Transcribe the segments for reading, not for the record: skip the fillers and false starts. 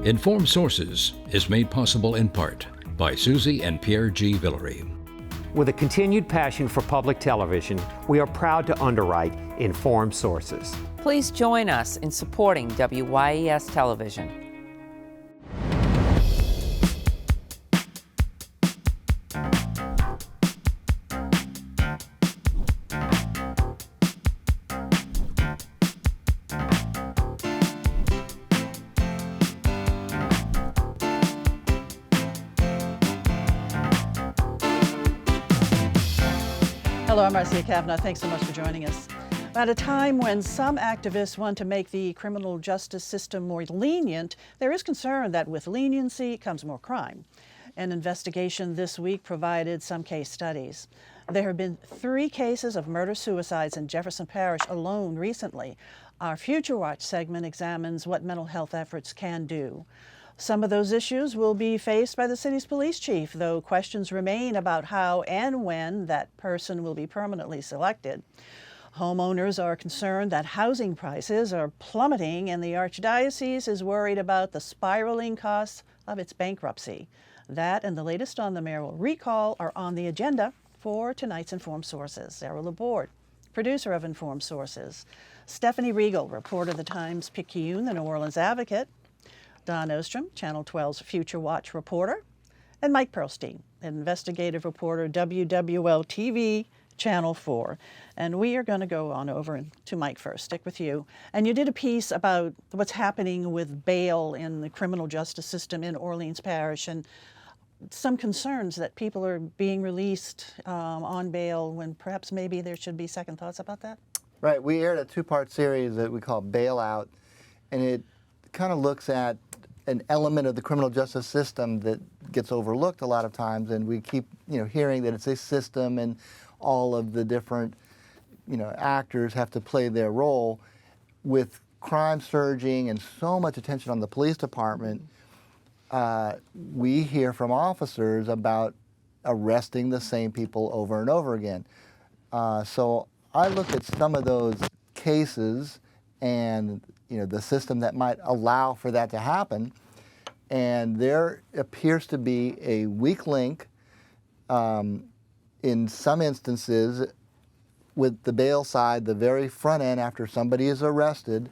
Informed Sources is made possible in part by Susie and Pierre G. Villery. With a continued passion for public television, we are proud to underwrite Informed Sources. Please join us in supporting WYES television. Hello, I'm Marcia Kavanaugh. Thanks so much for joining us. At a time when some activists want to make the criminal justice system more lenient, there is concern that with leniency comes more crime. An investigation this week provided some case studies. There have been 3 cases of murder-suicides in Jefferson Parish alone recently. Our Future Watch segment examines what mental health efforts can do. Some of those issues will be faced by the city's police chief, though questions remain about how and when that person will be permanently selected. Homeowners are concerned that housing prices are plummeting, and the Archdiocese is worried about the spiraling costs of its bankruptcy. That and the latest on the mayoral recall are on the agenda for tonight's Informed Sources. Errol Laborde, producer of Informed Sources. Stephanie Riegel, reporter of the Times-Picayune, the New Orleans Advocate. Don Ostrom, Channel 12's Future Watch reporter, and Mike Perlstein, investigative reporter, WWL-TV, Channel 4. And we are going to go on over to Mike first. Stick with you. And you did a piece about what's happening with bail in the criminal justice system in Orleans Parish, and some concerns that people are being released on bail when perhaps maybe there should be second thoughts about that. Right. We aired a 2-part series that we call Bailout, and it kind of looks at an element of the criminal justice system that gets overlooked a lot of times, and we keep hearing that it's a system and all of the different actors have to play their role. With crime surging and so much attention on the police department, we hear from officers about arresting the same people over and over again. So I look at some of those cases and the system that might allow for that to happen, and there appears to be a weak link in some instances with the bail side, the very front end after somebody is arrested,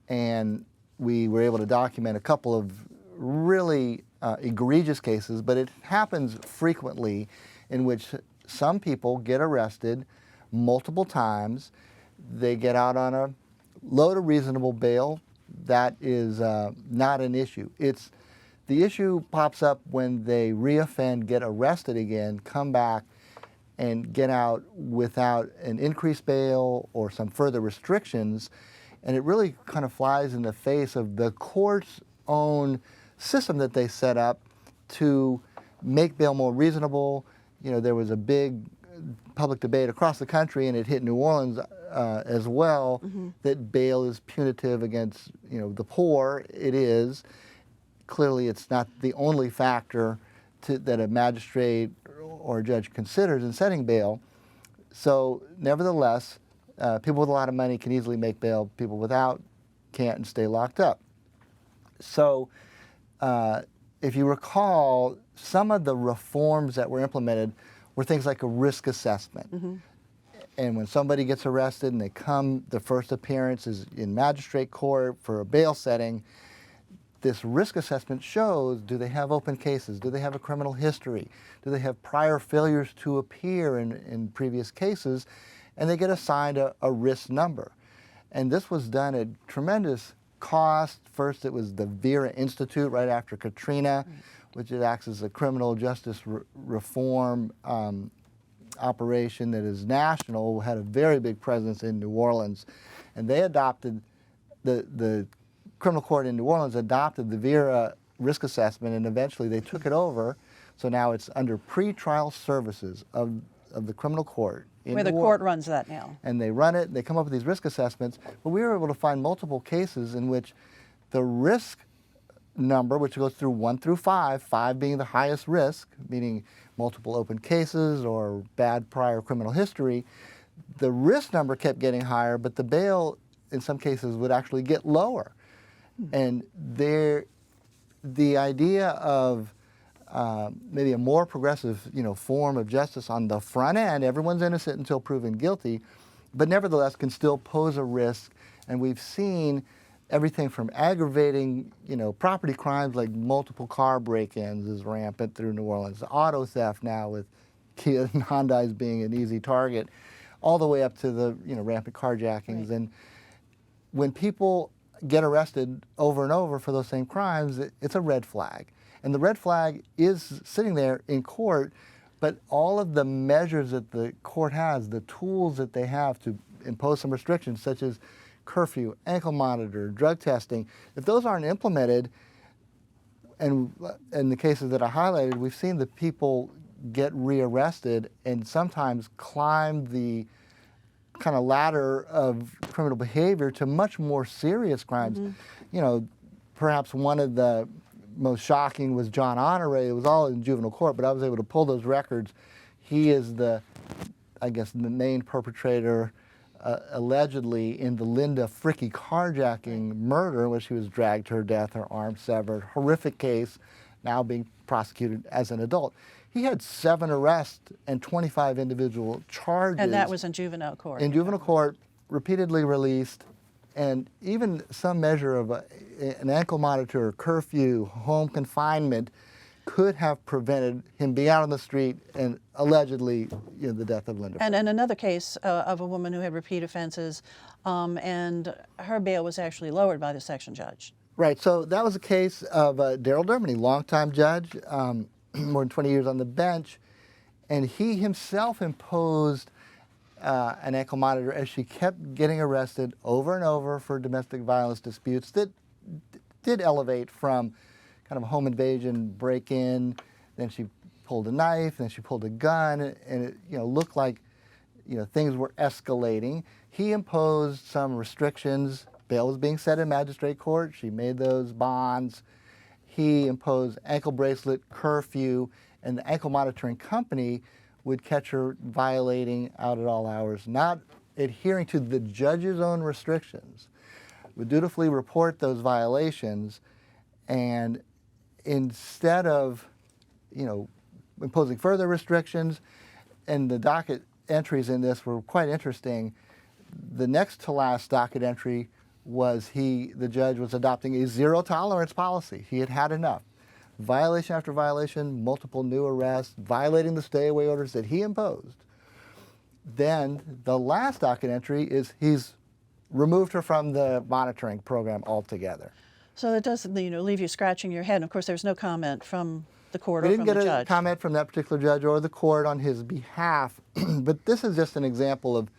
and we were able to document a couple of really egregious cases, but it happens frequently in which some people get arrested multiple times, they get out on a low to reasonable bail. That is not an issue. The issue pops up when they reoffend, get arrested again, come back, and get out without an increased bail or some further restrictions. And it really kind of flies in the face of the court's own system that they set up to make bail more reasonable. There was a big public debate across the country, and it hit New Orleans as well, that bail is punitive against the poor. It is. Clearly, it's not the only factor that a magistrate or a judge considers in setting bail. So nevertheless, people with a lot of money can easily make bail. People without can't and stay locked up. So if you recall, some of the reforms that were implemented were things like a risk assessment. And when somebody gets arrested and they come, the first appearance is in magistrate court for a bail setting, this risk assessment shows, do they have open cases? Do they have a criminal history? Do they have prior failures to appear in previous cases? And they get assigned a risk number. And this was done at tremendous cost. First, it was the Vera Institute right after Katrina, which it acts as a criminal justice reform operation that is national, had a very big presence in New Orleans. And they adopted, the criminal court in New Orleans adopted the Vera risk assessment, and eventually they took it over. So now it's under pretrial services of the criminal court. Where the court runs that now. And they run it, they come up with these risk assessments, but we were able to find multiple cases in which the risk number, which goes through 1 through 5, 5 being the highest risk, meaning multiple open cases or bad prior criminal history, the risk number kept getting higher, but the bail in some cases would actually get lower. And there the idea of maybe a more progressive, form of justice on the front end, everyone's innocent until proven guilty, but nevertheless can still pose a risk. And we've seen everything from aggravating, property crimes like multiple car break-ins is rampant through New Orleans, auto theft now with Kia and Hyundais being an easy target, all the way up to the, rampant carjackings. Right. And when people get arrested over and over for those same crimes, it's a red flag. And the red flag is sitting there in court, but all of the measures that the court has, the tools that they have to impose some restrictions, such as curfew, ankle monitor, drug testing, if those aren't implemented, and in the cases that I highlighted, we've seen the people get rearrested and sometimes climb the kind of ladder of criminal behavior to much more serious crimes. Mm-hmm. Perhaps one of the most shocking was John Honore. It was all in juvenile court, but I was able to pull those records. He is the main perpetrator allegedly in the Linda Fricky carjacking murder, in which she was dragged to her death, her arm severed. Horrific case, now being prosecuted as an adult. He had 7 arrests and 25 individual charges. And that was in juvenile court. In juvenile court, repeatedly released, and even some measure of an ankle monitor, curfew, home confinement could have prevented him being out on the street and allegedly the death of Linda. And another case of a woman who had repeat offenses, and her bail was actually lowered by the section judge. Right, so that was a case of Darrell Dermody, longtime judge, more than 20 years on the bench, and he himself imposed an ankle monitor as she kept getting arrested over and over for domestic violence disputes that did elevate from kind of a home invasion, break-in, then she pulled a knife, then she pulled a gun, and it looked like things were escalating. He imposed some restrictions. Bail was being set in magistrate court. She made those bonds. He imposed ankle bracelet, curfew, and the ankle monitoring company would catch her violating out at all hours, not adhering to the judge's own restrictions, would dutifully report those violations, and instead of, imposing further restrictions, and the docket entries in this were quite interesting. The next to last docket entry was the judge was adopting a zero tolerance policy. He had had enough. Violation after violation, multiple new arrests, violating the stay-away orders that he imposed. Then the last docket entry is he's removed her from the monitoring program altogether. So that does, leave you scratching your head. And of course, there's no comment from the court or from the judge. We didn't get a comment from that particular judge or the court on his behalf. But this is just an example of,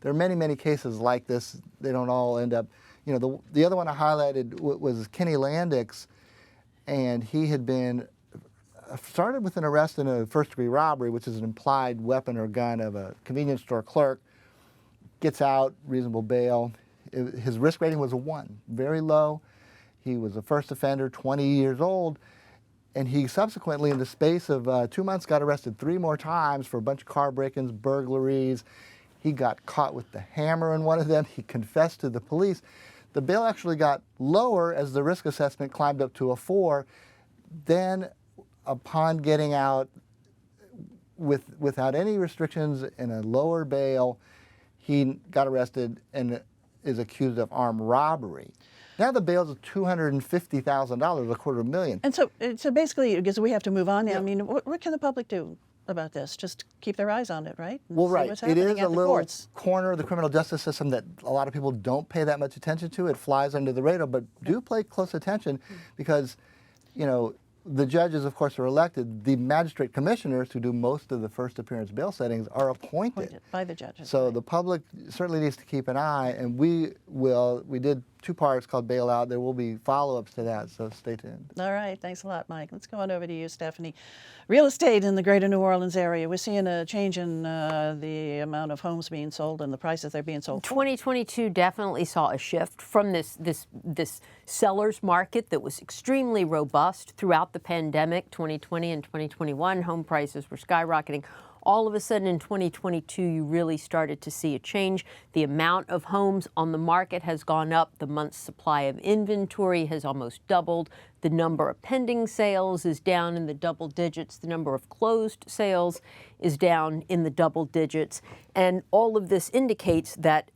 there are many, many cases like this. They don't all end up, the other one I highlighted was Kenny Landix, and he had been started with an arrest in a first-degree robbery, which is an implied weapon or gun of a convenience store clerk. Gets out, reasonable bail. His risk rating was a 1, very low. He was a first offender, 20 years old, and he subsequently, in the space of 2 months, got arrested 3 more times for a bunch of car break-ins, burglaries. He got caught with the hammer in one of them. He confessed to the police. The bail actually got lower as the risk assessment climbed up to a 4. Then, upon getting out without any restrictions and a lower bail, he got arrested and is accused of armed robbery. Now the bail is $250,000, $250,000. And so basically, because we have to move on now, Yeah. I mean, what can the public do about this? Just keep their eyes on it, right? And Well, see right. what's It happening is at a the little courts. corner of the criminal justice system that a lot of people don't pay that much attention to. It flies under the radar, but do pay close attention because, the judges, of course, are elected. The magistrate commissioners, who do most of the first appearance bail settings, are appointed By the judges. So right. the public certainly needs to keep an eye, and we did 2 parts called Bailout. There will be follow-ups to that, so stay tuned. All right, thanks a lot, Mike. Let's go on over to you, Stephanie. Real estate in the greater New Orleans area. We're seeing a change in the amount of homes being sold and the prices they're being sold for. 2022 definitely saw a shift from this seller's market that was extremely robust throughout the pandemic. 2020 and 2021, home prices were skyrocketing. all of a sudden in 2022, you really started to see a change. The amount of homes on the market has gone up. The month's supply of inventory has almost doubled. The number of pending sales is down in the double digits. The number of closed sales is down in the double digits. And all of this indicates that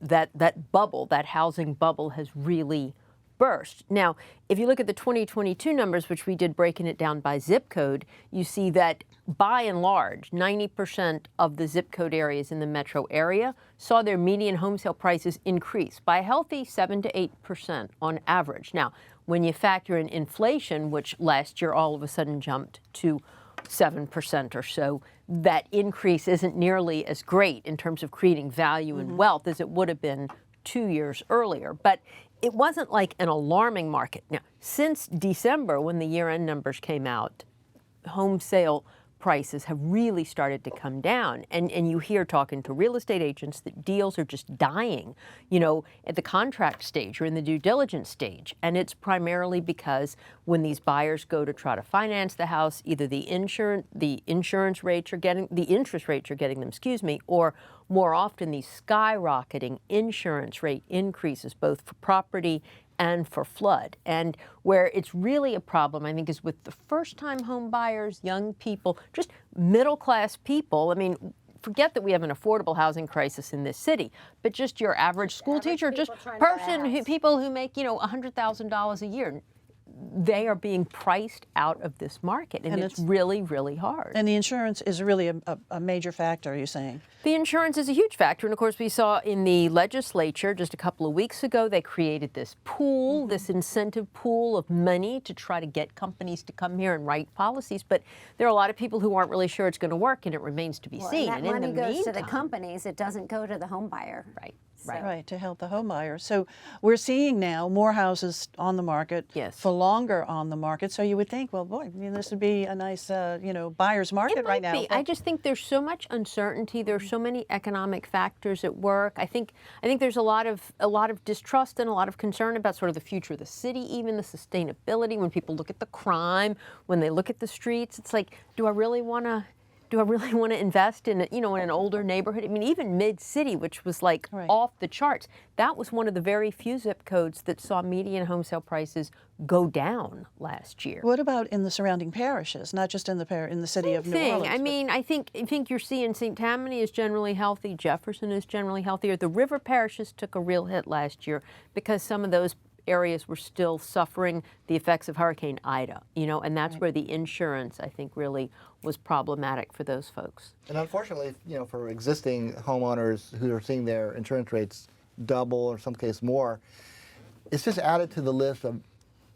bubble, that housing bubble, has really burst. Now, if you look at the 2022 numbers, which we did breaking it down by zip code, you see that by and large, 90% of the zip code areas in the metro area saw their median home sale prices increase by a healthy 7 to 8% on average. Now, when you factor in inflation, which last year all of a sudden jumped to 7% or so, that increase isn't nearly as great in terms of creating value and wealth as it would have been 2 years earlier. But it wasn't like an alarming market. Now, since December, when the year-end numbers came out, home sale prices have really started to come down. And you hear talking to real estate agents that deals are just dying, at the contract stage or in the due diligence stage. And it's primarily because when these buyers go to try to finance the house, either the interest rates are getting them, or more often these skyrocketing insurance rate increases, both for property and for flood. And where it's really a problem, I think, is with the first-time home buyers, young people, just middle-class people. I mean, forget that we have an affordable housing crisis in this city, but just your average school teacher, just people who make, $100,000 a year, they are being priced out of this market, and it's really, really hard. And the insurance is really a major factor, you're saying? The insurance is a huge factor, and of course we saw in the legislature just a couple of weeks ago, they created this pool, this incentive pool of money to try to get companies to come here and write policies, but there are a lot of people who aren't really sure it's going to work, and it remains to be seen. And that money goes to the companies, it doesn't go to the home buyer. Right. Right, to help the home buyer. So we're seeing now more houses on the market, for longer on the market. So you would think, well, boy, this would be a nice, buyer's market right now. I just think there's so much uncertainty. There's so many economic factors at work. I think there's a lot of distrust and a lot of concern about sort of the future of the city, even the sustainability. When people look at the crime, when they look at the streets, it's like, do I really want to invest in, in an older neighborhood? I mean, even mid-city, which was like off the charts, that was one of the very few zip codes that saw median home sale prices go down last year. What about in the surrounding parishes, not just in the city of New Orleans? I mean, I think you're seeing St. Tammany is generally healthy, Jefferson is generally healthier. The river parishes took a real hit last year because some of those areas were still suffering the effects of Hurricane Ida, and that's where the insurance, I think, really was problematic for those folks. And unfortunately, for existing homeowners who are seeing their insurance rates double or in some case more, it's just added to the list of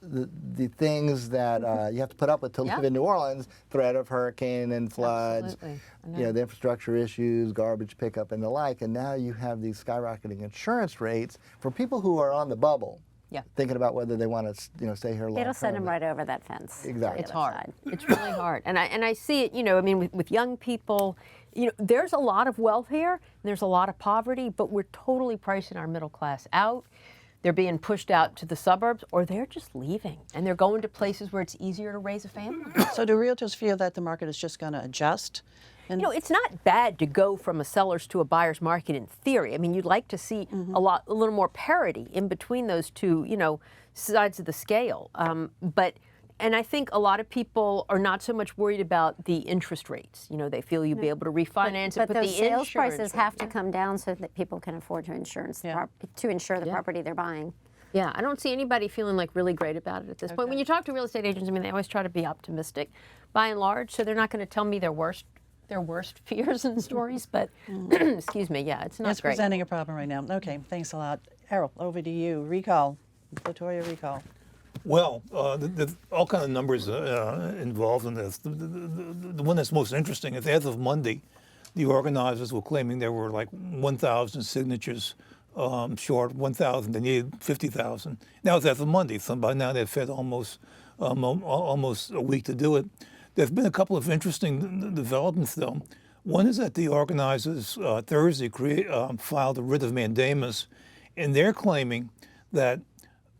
the things that you have to put up with to live in New Orleans: threat of hurricane and floods, the infrastructure issues, garbage pickup and the like. And now you have these skyrocketing insurance rates for people who are on the bubble. Thinking about whether they want to, stay here long term. It'll send them right over that fence. Exactly. It's hard. It's really hard. And I see it, with young people, there's a lot of wealth here, and there's a lot of poverty, but we're totally pricing our middle class out. They're being pushed out to the suburbs, or they're just leaving, and they're going to places where it's easier to raise a family. So do realtors feel that the market is just going to adjust? And it's not bad to go from a seller's to a buyer's market in theory. I mean, you'd like to see a little more parity in between those two, sides of the scale. And I think a lot of people are not so much worried about the interest rates. They feel you'll be able to refinance but it, but those the sales insurance prices have to come down so that people can afford to insure the property they're buying. Yeah, I don't see anybody feeling like really great about it at this point. When you talk to real estate agents, I mean, they always try to be optimistic, by and large. So they're not going to tell me their worst fears and stories, but excuse me, it's not it's great. Presenting a problem right now. Okay, thanks a lot. Errol, over to you. Recall, Latoya recall. Well, there's all kind of numbers involved in this. The one that's most interesting is as of Monday, the organizers were claiming there were like 1,000 signatures short, 1,000. They needed 50,000. Now it's as of Monday, so by now they've had almost a week to do it. There's been a couple of interesting developments, though. One is that the organizers Thursday filed a writ of mandamus, and they're claiming that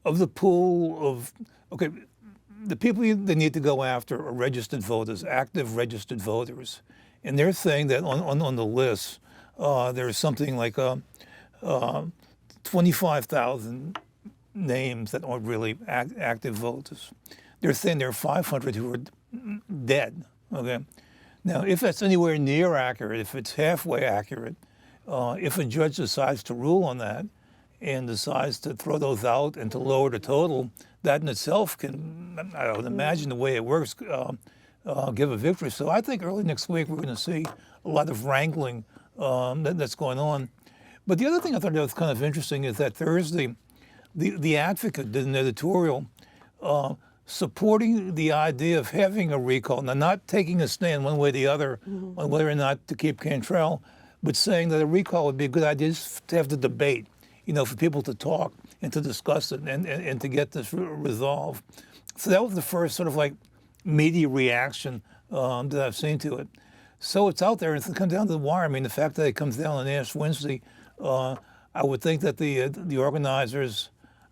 of the pool of, the people they need to go after are registered voters, active registered voters. and they're saying that on the list there's something like 25,000 names that aren't really active voters. They're saying there are 500 who are dead. Okay, now if that's anywhere near accurate, if it's halfway accurate, if a judge decides to rule on that and decides to throw those out and to lower the total, that in itself can, I would imagine the way it works, give a victory. So I think early next week we're going to see a lot of wrangling that's going on. But the other thing I thought that was kind of interesting is that Thursday, the Advocate did an editorial supporting the idea of having a recall. Now, not taking a stand one way or the other on whether or not to keep Cantrell, but saying that a recall would be a good idea just to have the debate, for people to talk and to discuss it and to get this resolved. So that was the first sort of like media reaction that I've seen to it. So it's out there, and it comes down to the wire. I mean, the fact that it comes down on Ash Wednesday, I would think that the organizers,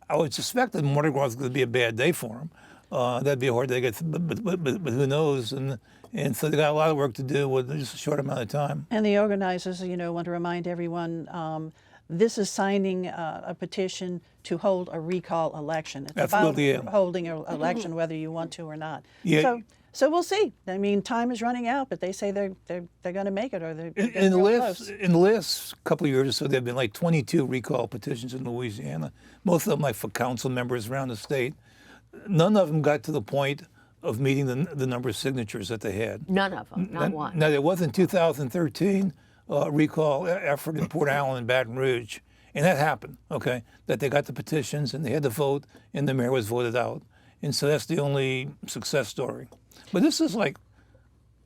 I would suspect that Mardi Gras is going to be a bad day for them. That'd be a hard day to get, but who knows? And so they got a lot of work to do with just a short amount of time. And the organizers, want to remind everyone, this is signing a petition to hold a recall election. It's Absolutely, about holding an election whether you want to or not. Yeah. So we'll see. I mean, time is running out, but they say they're going to make it, or they're in the close. last couple of years or so, there have been like 22 recall petitions in Louisiana. Most of them like for council members around the state. None of them got to the point of meeting the number of signatures that they had. None of them, not one. Now, there was in 2013 recall effort in Port Allen and Baton Rouge, and that happened, okay, that they got the petitions and they had to vote and the mayor was voted out. And so that's the only success story. But this is like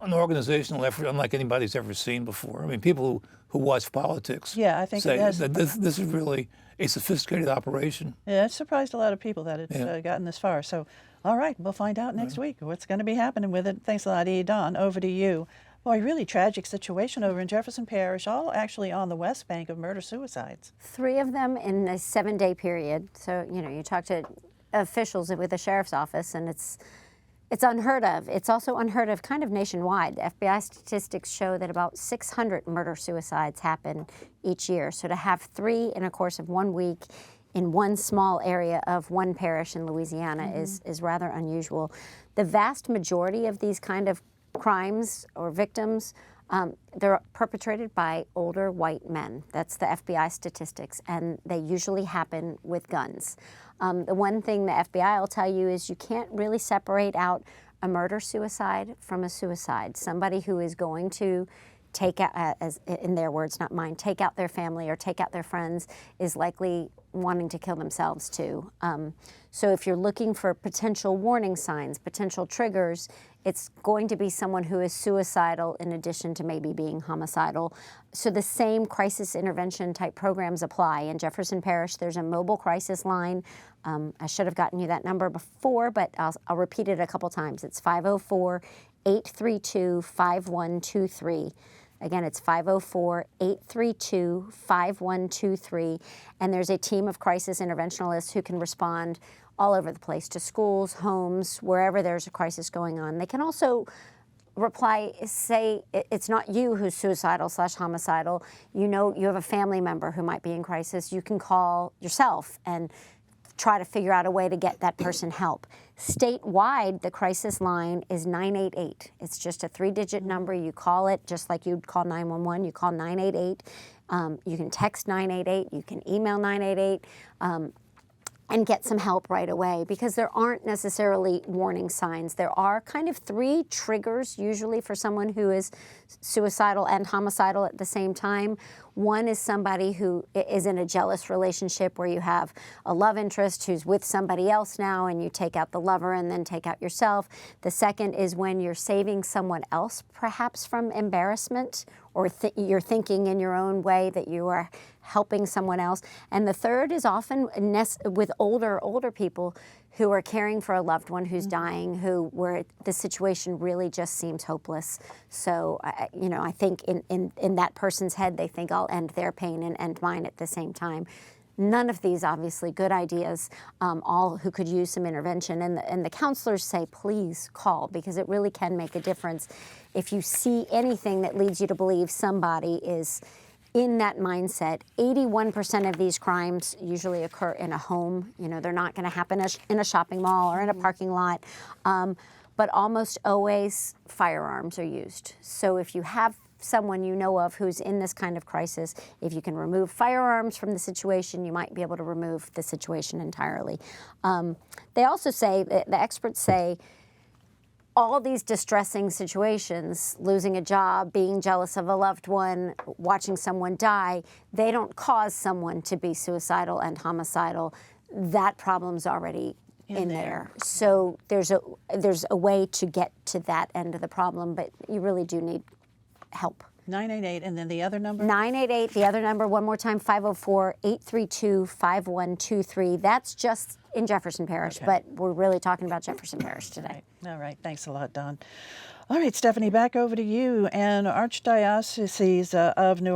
an organizational effort unlike anybody's ever seen before. I mean, people who watch politics I think say it has. that this is really a sophisticated operation. Yeah, it surprised a lot of people that it's gotten this far. So, all right, we'll find out next week what's going to be happening with it. Thanks a lot, E. Don. Over to you. Boy, really tragic situation over in Jefferson Parish, all actually on the West Bank of murder-suicides. 3 of them in a 7-day period. So, you talk to officials with the sheriff's office, and it's unheard of. It's also unheard of kind of nationwide. The FBI statistics show that about 600 murder-suicides happen each year. So to have 3 in a course of 1 week in one small area of one parish in Louisiana is rather unusual. The vast majority of these kind of crimes or victims, they're perpetrated by older white men. That's the FBI statistics, and they usually happen with guns. The one thing the FBI will tell you is you can't really separate out a murder-suicide from a suicide. Somebody who is going to take out, as in their words, not mine, take out their family or take out their friends is likely wanting to kill themselves too. So if you're looking for potential warning signs, potential triggers, it's going to be someone who is suicidal in addition to maybe being homicidal. So the same crisis intervention type programs apply. In Jefferson Parish, there's a mobile crisis line. I should have gotten you that number before, but I'll repeat it a couple times. It's 504-832-5123. Again, it's 504-832-5123. And there's a team of crisis interventionalists who can respond all over the place to schools, homes, wherever there's a crisis going on. They can also reply, say it's not you who's suicidal / homicidal. You have a family member who might be in crisis. You can call yourself and try to figure out a way to get that person help. Statewide, the crisis line is 988. It's just a 3-digit number. You call it just like you'd call 911. You call 988. You can text 988. You can email 988. And get some help right away, because there aren't necessarily warning signs. There are kind of 3 triggers usually for someone who is suicidal and homicidal at the same time. One is somebody who is in a jealous relationship where you have a love interest who's with somebody else now and you take out the lover and then take out yourself. The second is when you're saving someone else perhaps from embarrassment, or you're thinking in your own way that you are helping someone else. And the third is often with older people who are caring for a loved one who's dying, where the situation really just seems hopeless. So, I think in that person's head, they think I'll end their pain and end mine at the same time. None of these obviously good ideas, all who could use some intervention. And the counselors say, please call, because it really can make a difference. If you see anything that leads you to believe somebody is in that mindset, 81% of these crimes usually occur in a home. You know, they're not going to happen in a shopping mall or in a parking lot. But almost always firearms are used. So if you have someone you know of who's in this kind of crisis, if you can remove firearms from the situation, you might be able to remove the situation entirely. They also say, the experts say, all these distressing situations, losing a job, being jealous of a loved one, watching someone die, they don't cause someone to be suicidal and homicidal. That problem's already in there. So there's a way to get to that end of the problem, but you really do need help. 988, and then the other number? 988, the other number, one more time, 504-832-5123. That's just in Jefferson Parish, but we're really talking about Jefferson Parish today. All right, thanks a lot, Dawn. All right, Stephanie, back over to you. And Archdiocese of New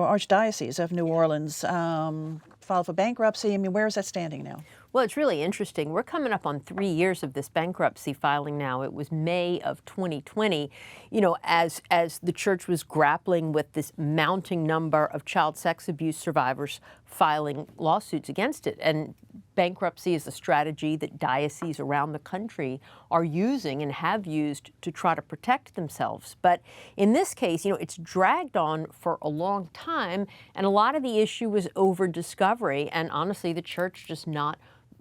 Orleans filed for bankruptcy. I mean, where is that standing now? Well, it's really interesting. We're coming up on 3 years of this bankruptcy filing now. It was May of 2020, you know, as the church was grappling with this mounting number of child sex abuse survivors filing lawsuits against it. And bankruptcy is a strategy that dioceses around the country are using and have used to try to protect themselves. But in this case, you know, it's dragged on for a long time, and a lot of the issue was over discovery, and honestly, the church just not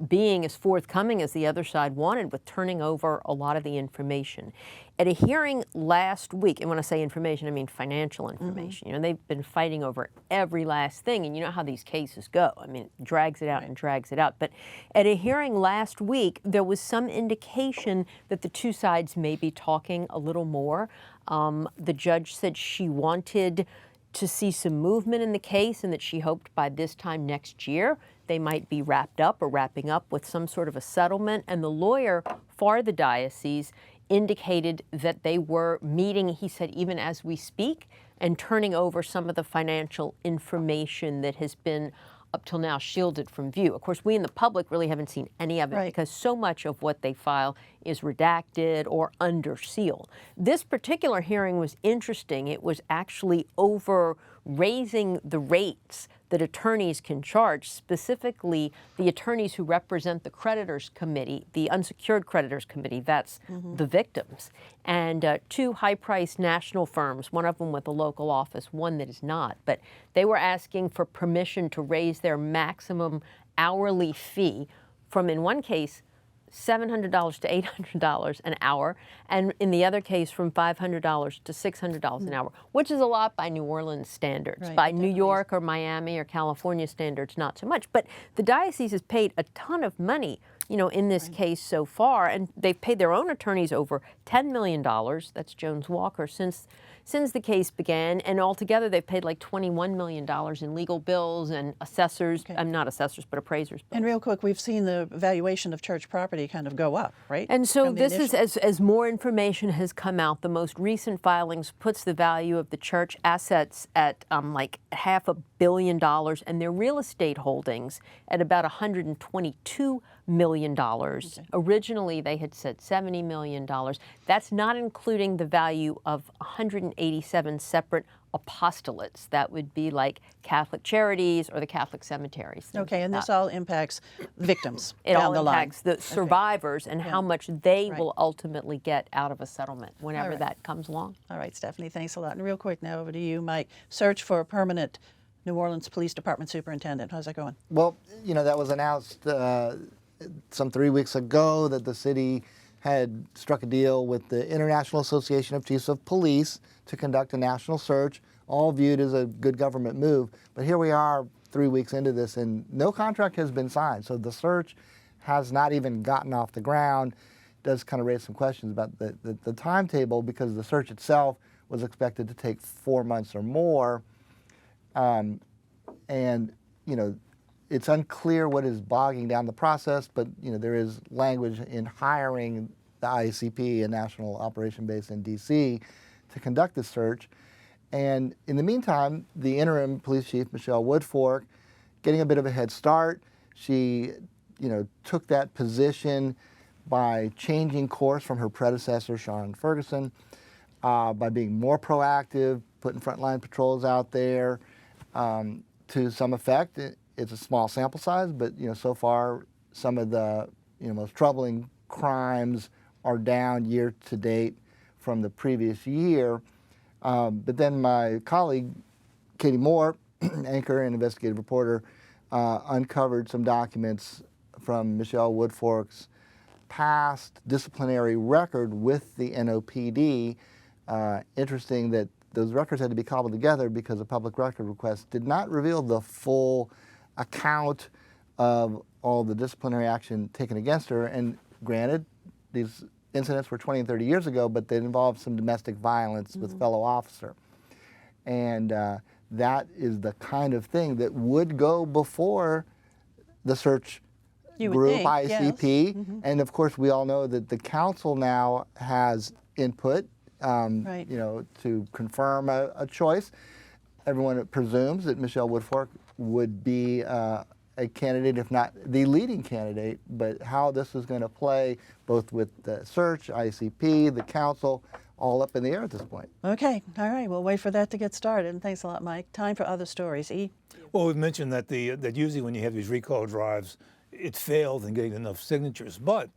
being as forthcoming as the other side wanted with turning over a lot of the information. At a hearing last week, and when I say information, I mean financial information. You know, they've been fighting over every last thing, and you know how these cases go. I mean, it drags it out and drags it out. But at a hearing last week, there was some indication that the two sides may be talking a little more. The judge said she wanted to see some movement in the case and that she hoped by this time next year they might be wrapped up or wrapping up with some sort of a settlement. And the lawyer for the diocese indicated that they were meeting, he said, even as we speak, and turning over some of the financial information that has been up till now shielded from view. Of course, we in the public really haven't seen any of it because so much of what they file is redacted or under seal. This particular hearing was interesting. It was actually over raising the rates that attorneys can charge, specifically the attorneys who represent the creditors committee, the unsecured creditors committee, that's the victims, and two high-priced national firms, one of them with a local office, one that is not. But they were asking for permission to raise their maximum hourly fee from, in one case, $700 to $800 an hour, and in the other case from $500 to $600 an hour, which is a lot by New Orleans standards. By New York or Miami or California standards, not so much. But the diocese has paid a ton of money, you know, in this case so far, and they've paid their own attorneys over $10 million, that's Jones Walker, since the case began, and altogether they've paid like $21 million in legal bills and assessors, not assessors, but appraisers. And real quick, we've seen the valuation of church property kind of go up, right? And so this is, as more information has come out, the most recent filings puts the value of the church assets at like $500 million and their real estate holdings at about $122 million. Originally, they had said $70 million. That's not including the value of 187 separate apostolates. That would be like Catholic charities or the Catholic cemeteries. Okay, and this all impacts victims it down all the line. impacts the survivors and how much they will ultimately get out of a settlement whenever that comes along. All right, Stephanie, thanks a lot. And real quick now over to you, Mike. Search for a permanent New Orleans Police Department superintendent. How's that going? Well, you know, that was announced some 3 weeks ago that the city had struck a deal with the International Association of Chiefs of Police to conduct a national search, all viewed as a good government move. But here we are 3 weeks into this and no contract has been signed. So the search has not even gotten off the ground. It does kind of raise some questions about the timetable, because the search itself was expected to take 4 months or more. And, you know, it's unclear what is bogging down the process, but, you know, there is language in hiring the IACP, a national operation base in D.C., to conduct this search. And in the meantime, the interim police chief, Michelle Woodfork, getting a bit of a head start, She, took that position by changing course from her predecessor, Sean Ferguson, by being more proactive, putting frontline patrols out there to some effect. It's a small sample size, but so far some of the most troubling crimes are down year to date from the previous year. But then my colleague, Katie Moore, anchor and investigative reporter, uncovered some documents from Michelle Woodfork's past disciplinary record with the NOPD. Interesting that those records had to be cobbled together because a public record request did not reveal the full account of all the disciplinary action taken against her. And granted, these incidents were 20 and 30 years ago, but they involved some domestic violence with fellow officer. And that is the kind of thing that would go before the search group, ICP. Yes. And of course, we all know that the council now has input, Right. to confirm a choice. Everyone presumes that Michelle Woodfork would be a candidate, if not the leading candidate, but how this is going to play both with the search, ICP, the council, all up in the air at this point. Okay, all right, we'll wait for that to get started. And thanks a lot, Mike. Time for other stories. E? Well, we've mentioned that that usually when you have these recall drives, it fails in getting enough signatures. But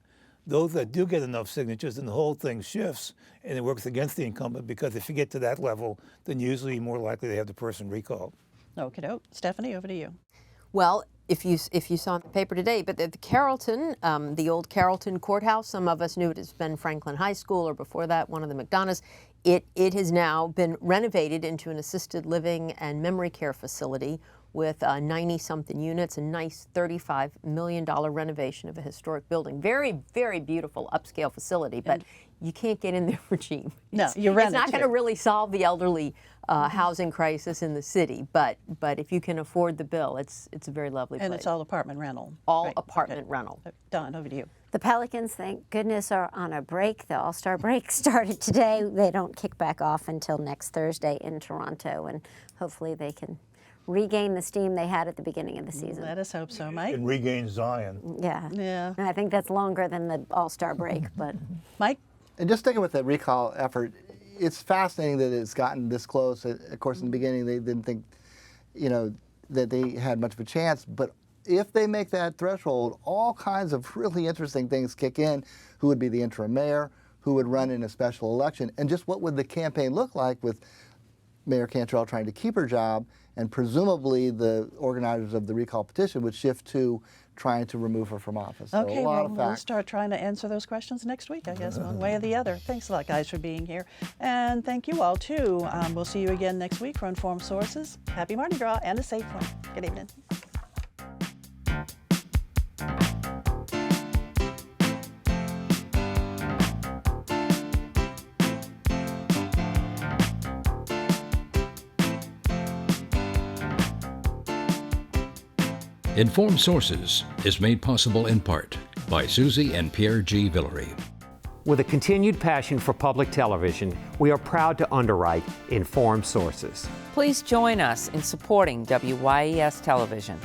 those that do get enough signatures, then the whole thing shifts and it works against the incumbent, because if you get to that level, then usually more likely they have the person recalled. Okay, Stephanie, over to you. Well, if you saw in the paper today, but the Carrollton, the old Carrollton courthouse, some of us knew it as Ben Franklin High School, or before that, one of the McDonoughs. It has now been renovated into an assisted living and memory care facility with 90-something units, a nice $35 million renovation of a historic building. Very, very beautiful upscale facility, but you can't get in there for cheap. No, you rent It's not going to really solve the elderly housing crisis in the city, but if you can afford the bill, it's a very lovely place. And it's all apartment rental. All Right. apartment rental. Don, over to you. The Pelicans, thank goodness, are on a break. The All-Star break started today. They don't kick back off until next Thursday in Toronto, and hopefully they can regain the steam they had at the beginning of the season. Let us hope so, Mike. And regain Zion. Yeah. Yeah. And I think that's longer than the All-Star break, but Mike? And just sticking with the recall effort, it's fascinating that it's gotten this close. Of course, in the beginning, they didn't think, that they had much of a chance. But if they make that threshold, all kinds of really interesting things kick in. Who would be the interim mayor? Who would run in a special election? And just what would the campaign look like with Mayor Cantrell trying to keep her job, and presumably the organizers of the recall petition would shift to trying to remove her from office. So Okay, a lot well, of we'll facts. start trying to answer those questions next week, I guess, one way or the other. Thanks a lot, guys, for being here. And thank you all, too. We'll see you again next week for Informed Sources. Happy Mardi Gras and a safe one. Good evening. Informed Sources is made possible in part by Susie and Pierre G. Villeray. With a continued passion for public television, we are proud to underwrite Informed Sources. Please join us in supporting WYES Television.